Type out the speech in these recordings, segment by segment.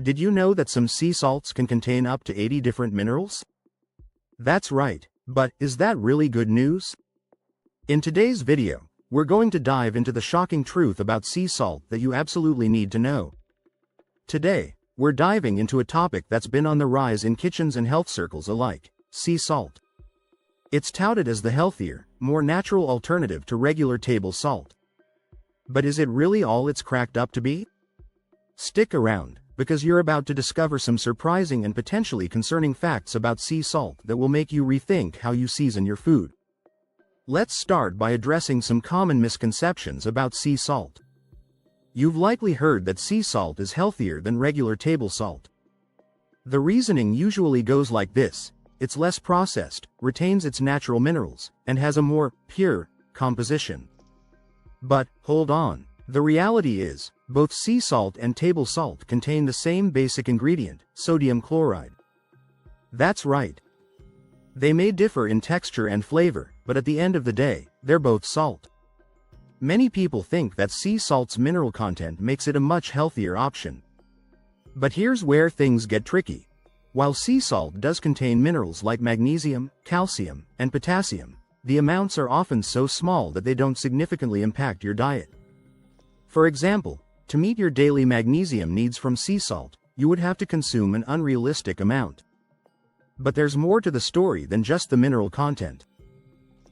Did you know that some sea salts can contain up to 80 different minerals? That's right, but is that really good news? In today's video, we're going to dive into the shocking truth about sea salt that you absolutely need to know. Today, we're diving into a topic that's been on the rise in kitchens and health circles alike: sea salt. It's touted as the healthier, more natural alternative to regular table salt. But is it really all it's cracked up to be? Stick around, because you're about to discover some surprising and potentially concerning facts about sea salt that will make you rethink how you season your food. Let's start by addressing some common misconceptions about sea salt. You've likely heard that sea salt is healthier than regular table salt. The reasoning usually goes like this: it's less processed, retains its natural minerals, and has a more pure composition. But hold on. The reality is, both sea salt and table salt contain the same basic ingredient, sodium chloride. That's right. They may differ in texture and flavor, but at the end of the day, they're both salt. Many people think that sea salt's mineral content makes it a much healthier option. But here's where things get tricky. While sea salt does contain minerals like magnesium, calcium, and potassium, the amounts are often so small that they don't significantly impact your diet. For example, to meet your daily magnesium needs from sea salt, you would have to consume an unrealistic amount. But there's more to the story than just the mineral content.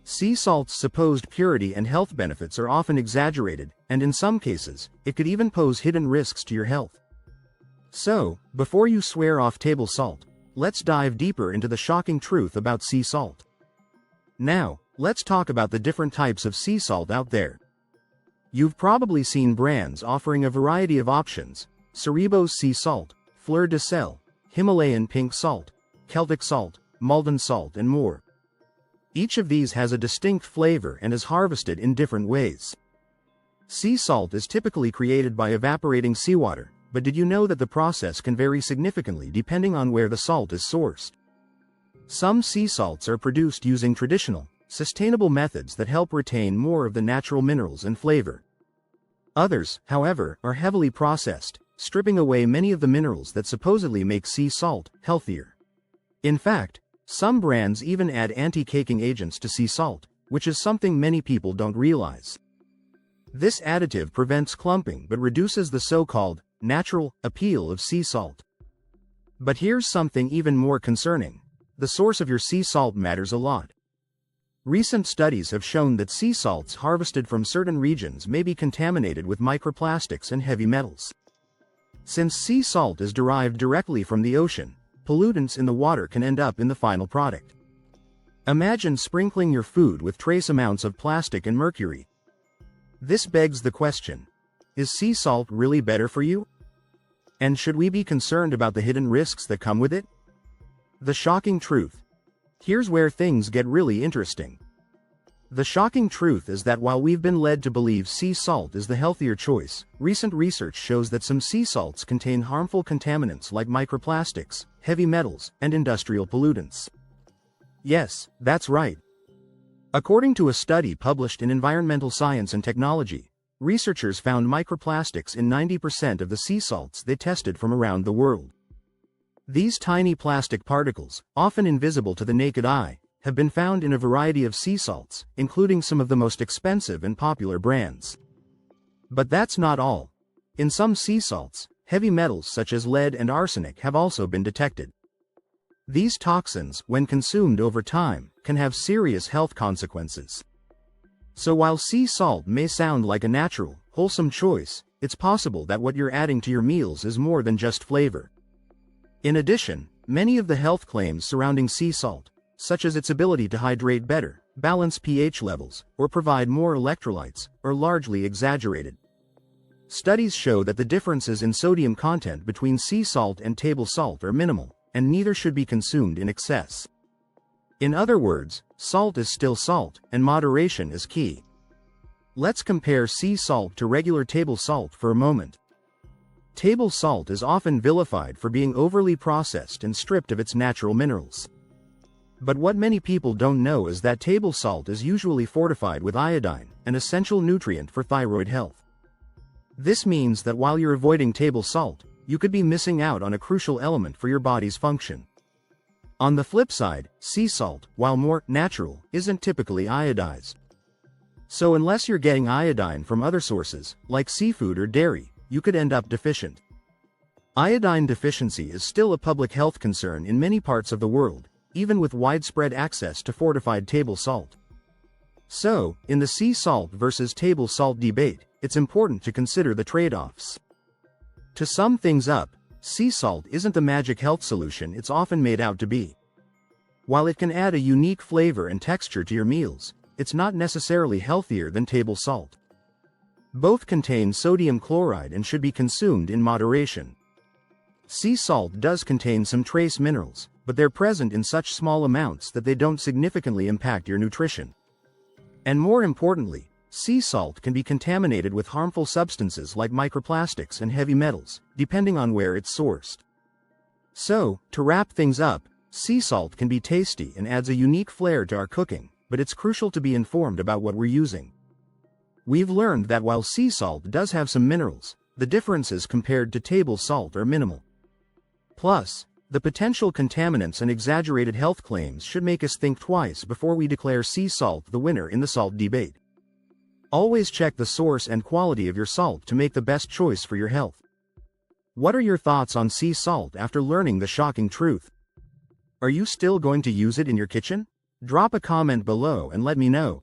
Sea salt's supposed purity and health benefits are often exaggerated, and in some cases, it could even pose hidden risks to your health. So, before you swear off table salt, let's dive deeper into the shocking truth about sea salt. Now, let's talk about the different types of sea salt out there. You've probably seen brands offering a variety of options: Cerebos sea salt, Fleur de Sel, Himalayan pink salt, Celtic salt, Malden salt, and more. Each of these has a distinct flavor and is harvested in different ways. Sea salt is typically created by evaporating seawater, but did you know that the process can vary significantly depending on where the salt is sourced? Some sea salts are produced using traditional, sustainable methods that help retain more of the natural minerals and flavor. Others, however, are heavily processed, stripping away many of the minerals that supposedly make sea salt healthier. In fact, some brands even add anti-caking agents to sea salt, which is something many people don't realize. This additive prevents clumping but reduces the so-called natural appeal of sea salt. But here's something even more concerning: the source of your sea salt matters a lot. Recent studies have shown that sea salts harvested from certain regions may be contaminated with microplastics and heavy metals. Since sea salt is derived directly from the ocean, pollutants in the water can end up in the final product. Imagine sprinkling your food with trace amounts of plastic and mercury. This begs the question: is sea salt really better for you? And should we be concerned about the hidden risks that come with it? The shocking truth. Here's where things get really interesting. The shocking truth is that while we've been led to believe sea salt is the healthier choice, recent research shows that some sea salts contain harmful contaminants like microplastics, heavy metals, and industrial pollutants. Yes, that's right. According to a study published in Environmental Science and Technology, researchers found microplastics in 90% of the sea salts they tested from around the world. These tiny plastic particles, often invisible to the naked eye, have been found in a variety of sea salts, including some of the most expensive and popular brands. But that's not all. In some sea salts, heavy metals such as lead and arsenic have also been detected. These toxins, when consumed over time, can have serious health consequences. So while sea salt may sound like a natural, wholesome choice, it's possible that what you're adding to your meals is more than just flavor. In addition, many of the health claims surrounding sea salt, such as its ability to hydrate better, balance pH levels, or provide more electrolytes, are largely exaggerated. Studies show that the differences in sodium content between sea salt and table salt are minimal, and neither should be consumed in excess. In other words, salt is still salt, and moderation is key. Let's compare sea salt to regular table salt for a moment. Table salt is often vilified for being overly processed and stripped of its natural minerals. But what many people don't know is that table salt is usually fortified with iodine, an essential nutrient for thyroid health. This means that while you're avoiding table salt, you could be missing out on a crucial element for your body's function. On the flip side, sea salt, while more natural, isn't typically iodized. So unless you're getting iodine from other sources, like seafood or dairy, you could end up deficient. Iodine deficiency is still a public health concern in many parts of the world, even with widespread access to fortified table salt. So, in the sea salt versus table salt debate, it's important to consider the trade-offs. To sum things up, sea salt isn't the magic health solution it's often made out to be. While it can add a unique flavor and texture to your meals, it's not necessarily healthier than table salt. Both contain sodium chloride and should be consumed in moderation. Sea salt does contain some trace minerals, but they're present in such small amounts that they don't significantly impact your nutrition. And more importantly, sea salt can be contaminated with harmful substances like microplastics and heavy metals, depending on where it's sourced. So, to wrap things up, sea salt can be tasty and adds a unique flair to our cooking, but it's crucial to be informed about what we're using. We've learned that while sea salt does have some minerals, the differences compared to table salt are minimal. Plus, the potential contaminants and exaggerated health claims should make us think twice before we declare sea salt the winner in the salt debate. Always check the source and quality of your salt to make the best choice for your health. What are your thoughts on sea salt after learning the shocking truth? Are you still going to use it in your kitchen? Drop a comment below and let me know.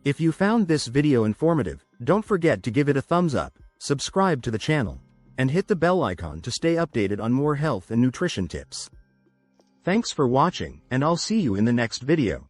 If you found this video informative, don't forget to give it a thumbs up, subscribe to the channel, and hit the bell icon to stay updated on more health and nutrition tips. Thanks for watching, and I'll see you in the next video.